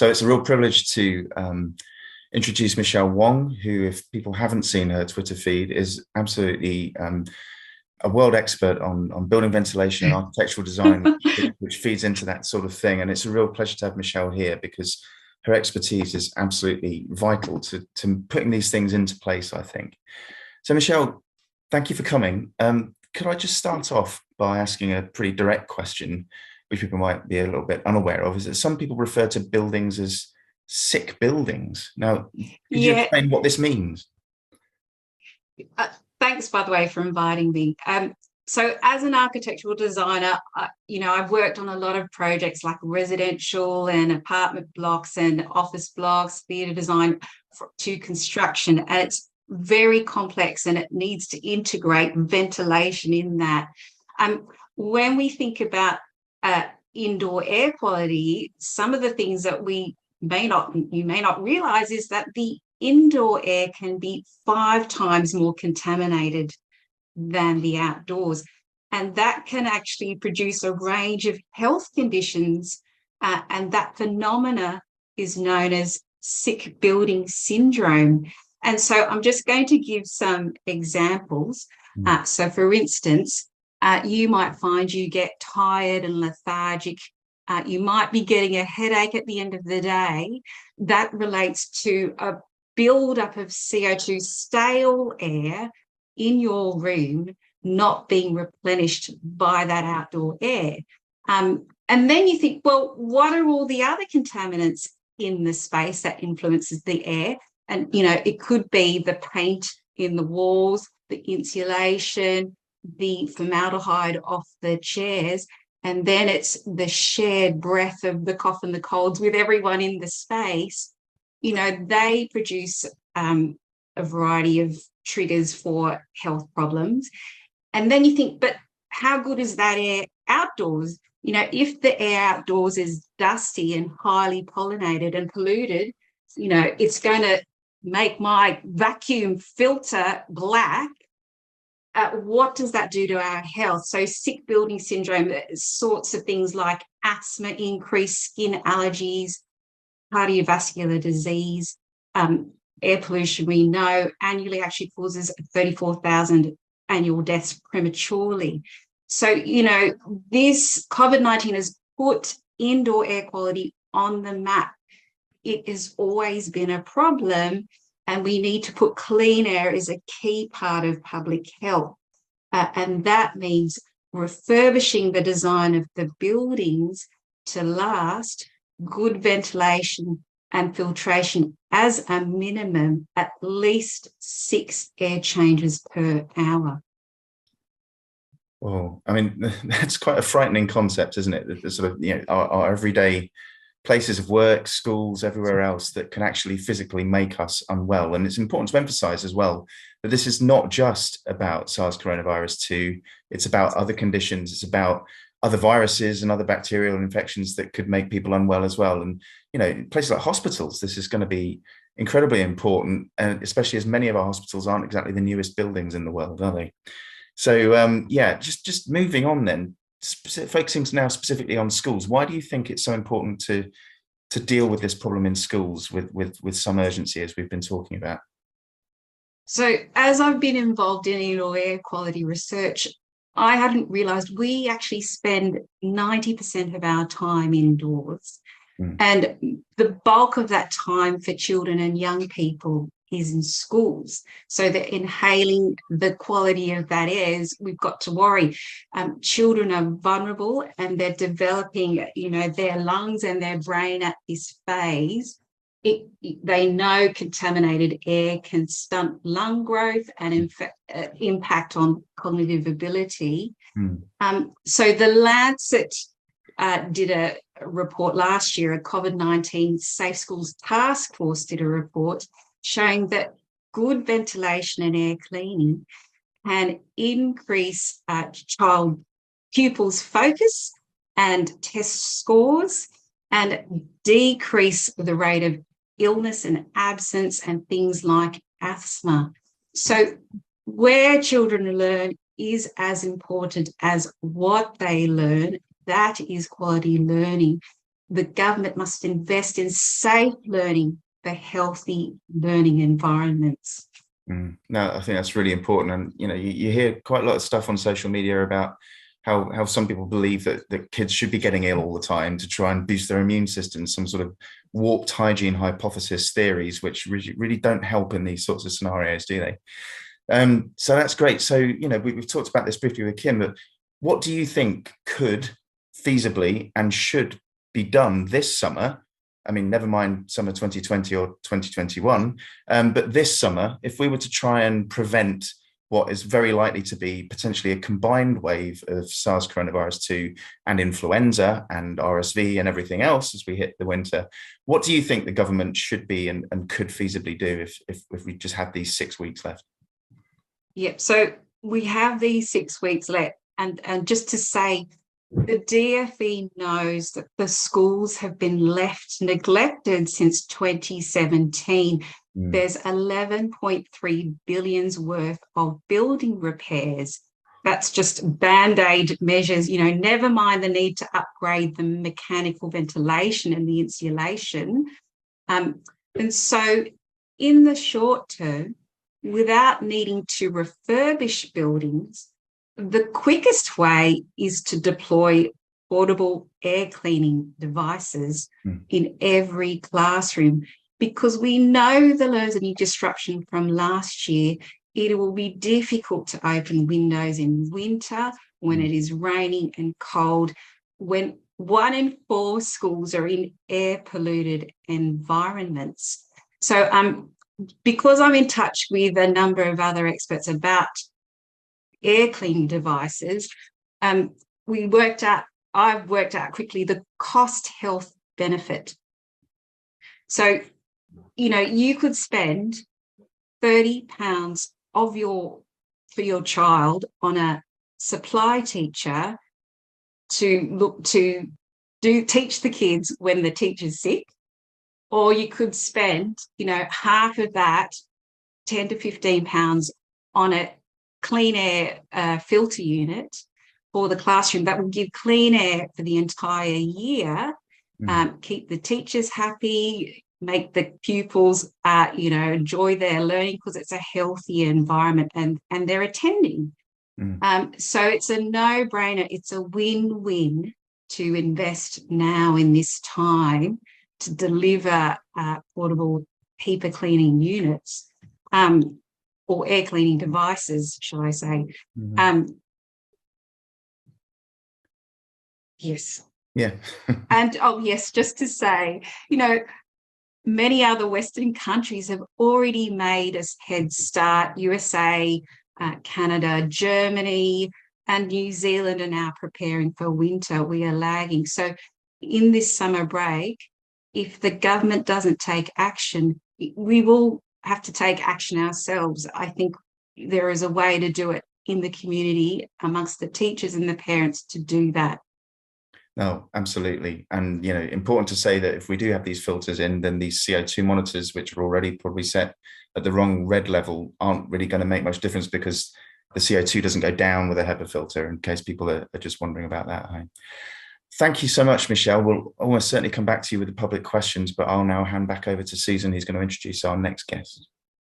So it's a real privilege to introduce Michelle Wong, who, if people haven't seen her Twitter feed, is absolutely a world expert on building ventilation and architectural design, which feeds into that sort of thing. And it's a real pleasure to have Michelle here because her expertise is absolutely vital to putting these things into place, I think. So Michelle, thank you for coming. Could I just start off by asking a pretty direct question, which people might be a little bit unaware of, is that some people refer to buildings as sick buildings. Now, could you explain what this means? Thanks, by the way, for inviting me. So as an architectural designer, I've worked on a lot of projects like residential and apartment blocks and office blocks, theatre design to construction. And it's very complex and it needs to integrate ventilation in that. When we think about indoor air quality, some of the things that you may not realize is that the indoor air can be 5 times more contaminated than the outdoors. And that can actually produce a range of health conditions. And that phenomena is known as sick building syndrome. And so I'm just going to give some examples. So for instance, you might find you get tired and lethargic. You might be getting a headache at the end of the day. That relates to a buildup of CO2, stale air in your room, not being replenished by that outdoor air. And then you think, well, what are all the other contaminants in the space that influences the air? And, it could be the paint in the walls, the insulation, the formaldehyde off the chairs, and then it's the shared breath of the cough and the colds with everyone in the space. They produce a variety of triggers for health problems. And then you think, but how good is that air outdoors? If the air outdoors is dusty and highly pollinated and polluted, it's going to make my vacuum filter black. What does that do to our health? So sick building syndrome, sorts of things like asthma, increased skin allergies, cardiovascular disease, air pollution, we know annually actually causes 34,000 annual deaths prematurely. So, this COVID-19 has put indoor air quality on the map. It has always been a problem, and we need to put clean air as a key part of public health. And that means refurbishing the design of the buildings to last, good ventilation and filtration as a minimum, at least 6 air changes per hour. Oh, I mean, that's quite a frightening concept, isn't it? The sort of, our everyday places of work, schools, everywhere else that can actually physically make us unwell. And it's important to emphasize as well that this is not just about SARS coronavirus 2, it's about other conditions, it's about other viruses and other bacterial infections that could make people unwell as well. And, in places like hospitals, this is going to be incredibly important, and especially as many of our hospitals aren't exactly the newest buildings in the world, are they? So, just moving on then, focusing now specifically on schools, why do you think it's so important to deal with this problem in schools with some urgency, as we've been talking about? So as I've been involved in indoor air quality research, I hadn't realised we actually spend 90% of our time indoors. And the bulk of that time for children and young people is in schools. So they're inhaling the quality of that air, we've got to worry. Children are vulnerable and they're developing, their lungs and their brain at this phase. They know contaminated air can stunt lung growth and impact on cognitive ability. So the Lancet did a report last year, a COVID-19 Safe Schools Task Force did a report showing that good ventilation and air cleaning can increase child pupils' focus and test scores and decrease the rate of illness and absence and things like asthma. So where children learn is as important as what they learn. That is quality learning. the government must invest in safe learning for healthy learning environments. No, I think that's really important. And, you hear quite a lot of stuff on social media about how some people believe that kids should be getting ill all the time to try and boost their immune system, some sort of warped hygiene hypothesis theories, which really don't help in these sorts of scenarios, do they? So that's great. So, we've talked about this briefly with Kim, but what do you think could feasibly and should be done this summer? I mean, never mind summer 2020 or 2021, but this summer, if we were to try and prevent what is very likely to be potentially a combined wave of SARS coronavirus 2 and influenza and RSV and everything else as we hit the winter, what do you think the government should be and could feasibly do if we just had these 6 weeks left? Yep. So we have these 6 weeks left. And just to say, the DfE knows that the schools have been left neglected since 2017. There's 11.3 billion worth of building repairs. That's just Band-Aid measures, never mind the need to upgrade the mechanical ventilation and the insulation. And so in the short term, without needing to refurbish buildings, the quickest way is to deploy portable air cleaning devices in every classroom, because we know the learning disruption from last year. It will be difficult to open windows in winter when it is raining and cold, when 1 in 4 schools are in air polluted environments. So because I'm in touch with a number of other experts about air cleaning devices, I've worked out quickly the cost health benefit. So, you could spend £30 for your child on a supply teacher to teach the kids when the teacher's sick, or you could spend, half of that, £10 to £15 on a clean air filter unit for the classroom that will give clean air for the entire year, keep the teachers happy, make the pupils, enjoy their learning because it's a healthy environment and they're attending. So it's a no-brainer. It's a win-win to invest now in this time to deliver portable HEPA cleaning units, or air cleaning devices, shall I say. Yes. Yeah. And yes, just to say, many other Western countries have already made a head start. USA, Canada, Germany, and New Zealand are now preparing for winter. We are lagging. So in this summer break, if the government doesn't take action, we will have to take action ourselves. I think there is a way to do it in the community amongst the teachers and the parents to do that. No, absolutely. And, important to say that if we do have these filters in, then these CO2 monitors, which are already probably set at the wrong red level, aren't really going to make much difference, because the CO2 doesn't go down with a HEPA filter, in case people are just wondering about that. Thank you so much, Michelle. We'll almost certainly come back to you with the public questions, but I'll now hand back over to Susan, who's going to introduce our next guest.